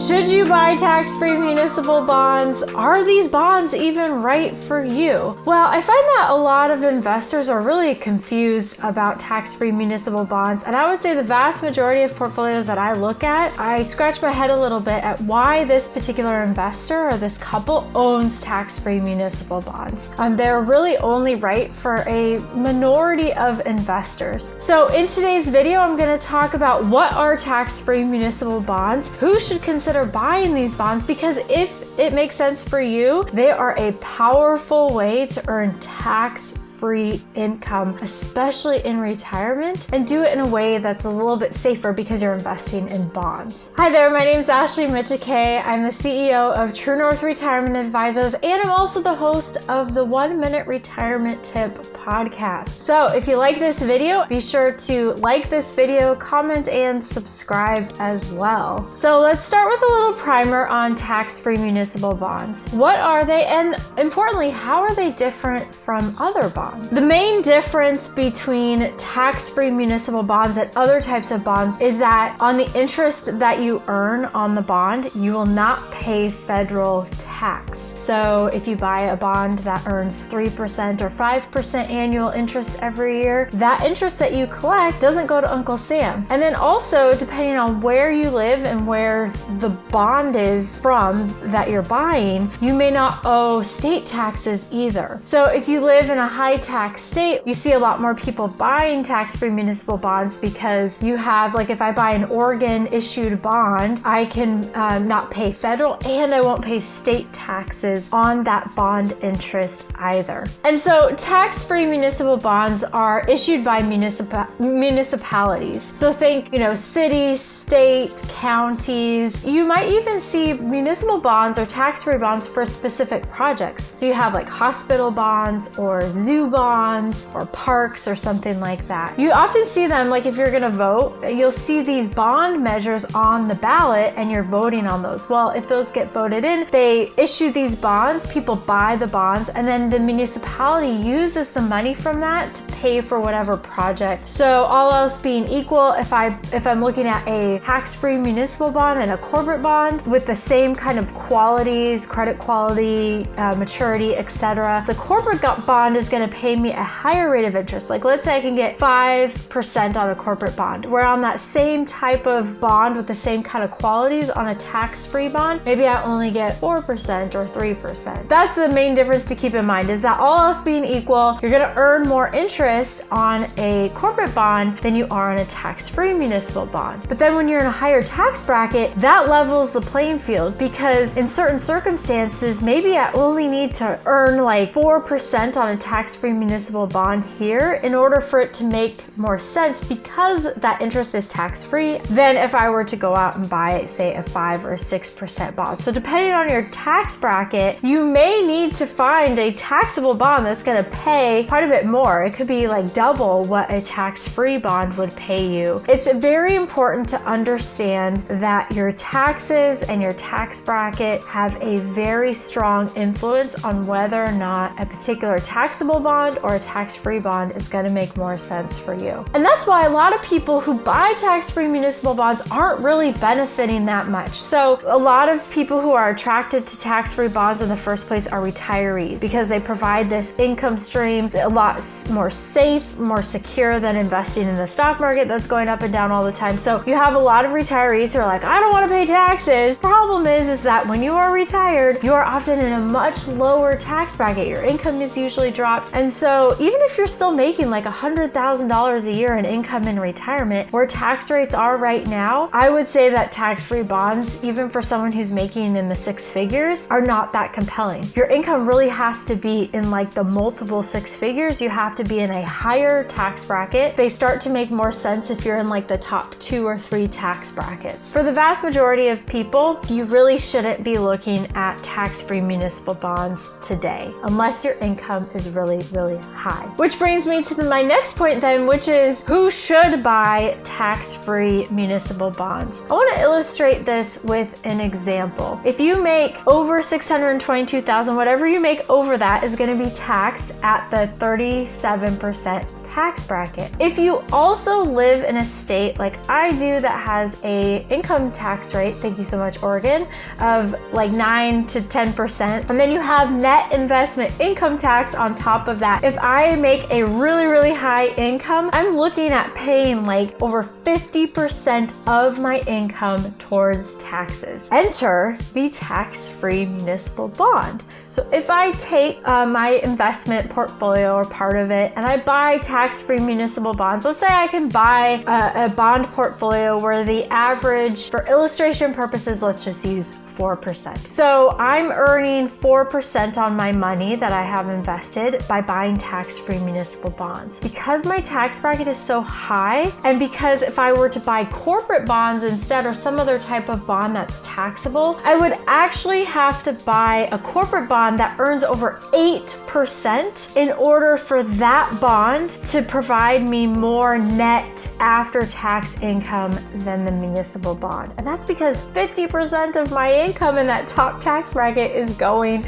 Should you buy tax-free municipal bonds? Are these bonds even right for you? Well, I find that a lot of investors are really confused about tax-free municipal bonds, and I would say the vast majority of portfolios that I look at, I scratch my head a little bit at why this particular investor or this couple owns tax-free municipal bonds. They're really only right for a minority of investors. So in today's video, I'm going to talk about what are tax-free municipal bonds, who should consider buying these bonds, because if it makes sense for you, they are a powerful way to earn tax-free income, especially in retirement, and do it in a way that's a little bit safer because you're investing in bonds. Hi there, my name is Ashley Michike. I'm the CEO of True North Retirement Advisors, and I'm also the host of the 1 Minute Retirement Tip podcast. So if you like this video, be sure to like this video, comment, and subscribe as well. So let's start with a little primer on tax-free municipal bonds. What are they? And importantly, how are they different from other bonds? The main difference between tax-free municipal bonds and other types of bonds is that on the interest that you earn on the bond, you will not pay federal tax. So if you buy a bond that earns 3% or 5% annual interest every year, that interest that you collect doesn't go to Uncle Sam. And then also, depending on where you live and where the bond is from that you're buying, you may not owe state taxes either. So if you live in a high tax state, you see a lot more people buying tax-free municipal bonds because you have, like if I buy an Oregon issued bond, I can not pay federal and I won't pay state taxes on that bond interest either. And so tax-free municipal bonds are issued by municipalities. So think, cities, state, counties. You might even see municipal bonds or tax-free bonds for specific projects. So you have like hospital bonds or zoo bonds or parks or something like that. You often see them, like if you're gonna vote, you'll see these bond measures on the ballot and you're voting on those. Well, if those get voted in, they issue thise bonds, people buy the bonds, and then the municipality uses the money from that to pay for whatever project. So all else being equal, if I'm looking at a tax-free municipal bond and a corporate bond with the same kind of qualities, credit quality, maturity, etc., the corporate bond is going to pay me a higher rate of interest. Like let's say I can get 5% on a corporate bond, where on that same type of bond with the same kind of qualities on a tax-free bond, maybe I only get 4% or 3%. That's the main difference to keep in mind, is that all else being equal, you're going to earn more interest on a corporate bond than you are on a tax-free municipal bond. But then when you're in a higher tax bracket, that levels the playing field, because in certain circumstances, maybe I only need to earn like 4% on a tax-free municipal bond here in order for it to make more sense, because that interest is tax-free, than if I were to go out and buy, say, a 5 or 6% bond. So depending on your tax bracket, you may need to find a taxable bond that's going to pay quite a bit more. It could be like double what a tax-free bond would pay you. It's very important to understand that your taxes and your tax bracket have a very strong influence on whether or not a particular taxable bond or a tax-free bond is going to make more sense for you. And that's why a lot of people who buy tax-free municipal bonds aren't really benefiting that much. So a lot of people who are attracted to tax-free bonds in the first place are retirees, because they provide this income stream a lot more safe, more secure than investing in the stock market that's going up and down all the time. So you have a lot of retirees who are like, I don't want to pay taxes. Problem is that when you are retired, you are often in a much lower tax bracket. Your income is usually dropped. And so even if you're still making like $100,000 a year in income in retirement, where tax rates are right now, I would say that tax-free bonds, even for someone who's making in the six figures, are not that compelling. Your income really has to be in like the multiple six figures. You have to be in a higher tax bracket. They start to make more sense if you're in like the top 2 or 3 tax brackets. For the vast majority of people, you really shouldn't be looking at tax-free municipal bonds today, unless your income is really, really high. Which brings me to my next point then, which is who should buy tax-free municipal bonds. I want to illustrate this with an example. If you make over $622,000, whatever you make over that is going to be taxed at the 37% tax bracket. If you also live in a state like I do that has a income tax rate, thank you so much Oregon, of like 9 to 10%, and then you have net investment income tax on top of that. If I make a really high income, I'm looking at paying like over 50% of my income towards taxes. Enter the tax-free municipal bond. So if I take my investment portfolio or part of it and I buy tax-free municipal bonds, let's say I can buy a bond portfolio where the average, for illustration purposes, let's just use 4%. So I'm earning 4% on my money that I have invested by buying tax-free municipal bonds. Because my tax bracket is so high, and because if I were to buy corporate bonds instead or some other type of bond that's taxable, I would actually have to buy a corporate bond that earns over 8% in order for that bond to provide me more net after-tax income than the municipal bond. And that's because 50% of my income in that top tax bracket is going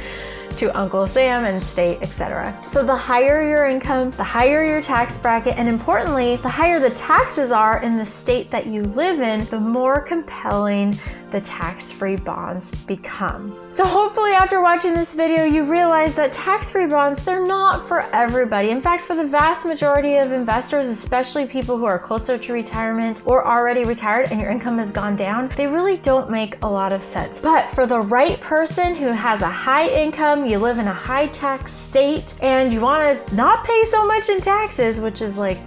to Uncle Sam and state, etc. So the higher your income, the higher your tax bracket, and importantly, the higher the taxes are in the state that you live in, the more compelling the tax-free bonds become. So hopefully after watching this video, you realize that tax-free bonds, they're not for everybody. In fact, for the vast majority of investors, especially people who are closer to retirement or already retired and your income has gone down, they really don't make a lot of sense. But for the right person who has a high income, you live in a high tax state, and you want to not pay so much in taxes, which is like,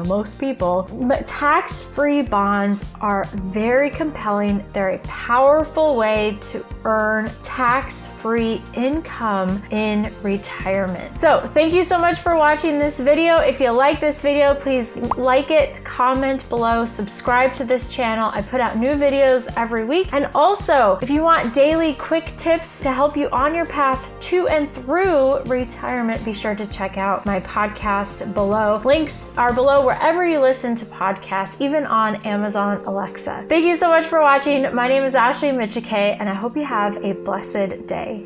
most people, but tax-free bonds are very compelling. They're a powerful way to earn tax-free income in retirement. So thank you so much for watching this video. If you like this video, please like it, comment below, subscribe to this channel. I put out new videos every week. And also, if you want daily quick tips to help you on your path to and through retirement, be sure to check out my podcast below. Links are below wherever you listen to podcasts, even on Amazon Alexa. Thank you so much for watching. My name is Ashley Michike, and I hope you have a blessed day.